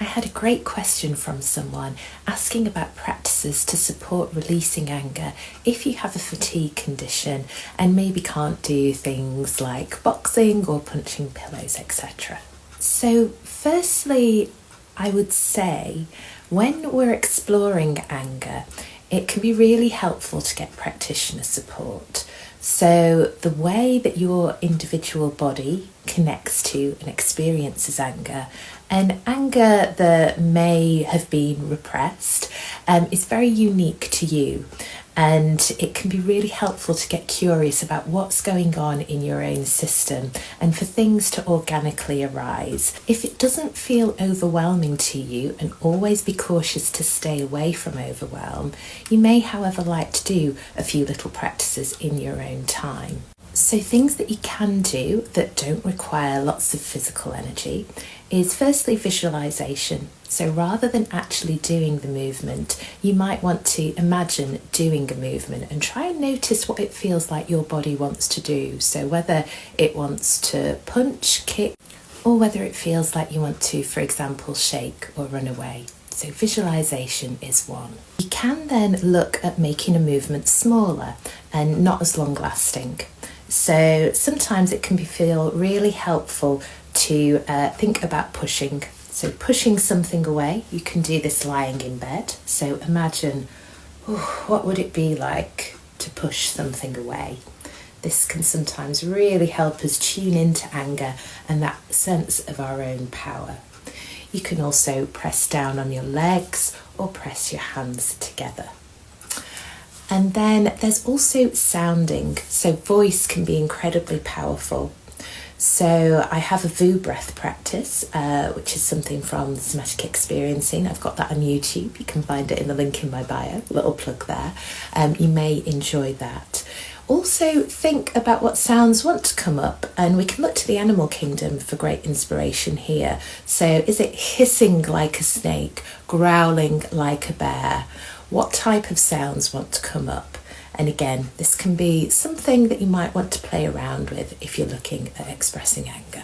I had a great question from someone asking about practices to support releasing anger if you have a fatigue condition and maybe can't do things like boxing or punching pillows, etc. So firstly, I would say when we're exploring anger, it can be really helpful to get practitioner support. So the way that your individual body connects to and experiences anger, and anger that may have been repressed, is very unique to you. And it can be really helpful to get curious about what's going on in your own system and for things to organically arise. If it doesn't feel overwhelming to you, and always be cautious to stay away from overwhelm, you may, however, like to do a few little practices in your own time. So things that you can do that don't require lots of physical energy is firstly visualization. So rather than actually doing the movement, you might want to imagine doing a movement and try and notice what it feels like your body wants to do. So whether it wants to punch, kick, or whether it feels like you want to, for example, shake or run away. So visualization is one. You can then look at making a movement smaller and not as long lasting. So sometimes it can feel really helpful to think about pushing. So pushing something away, you can do this lying in bed. So imagine, what would it be like to push something away? This can sometimes really help us tune into anger and that sense of our own power. You can also press down on your legs or press your hands together. And then there's also sounding. So voice can be incredibly powerful. So I have a VU breath practice, which is something from somatic experiencing. I've got that on YouTube. You can find it in the link in my bio, little plug there. You may enjoy that. Also think about what sounds want to come up, and we can look to the animal kingdom for great inspiration here. So is it hissing like a snake, growling like a bear? What type of sounds want to come up? And again, this can be something that you might want to play around with if you're looking at expressing anger.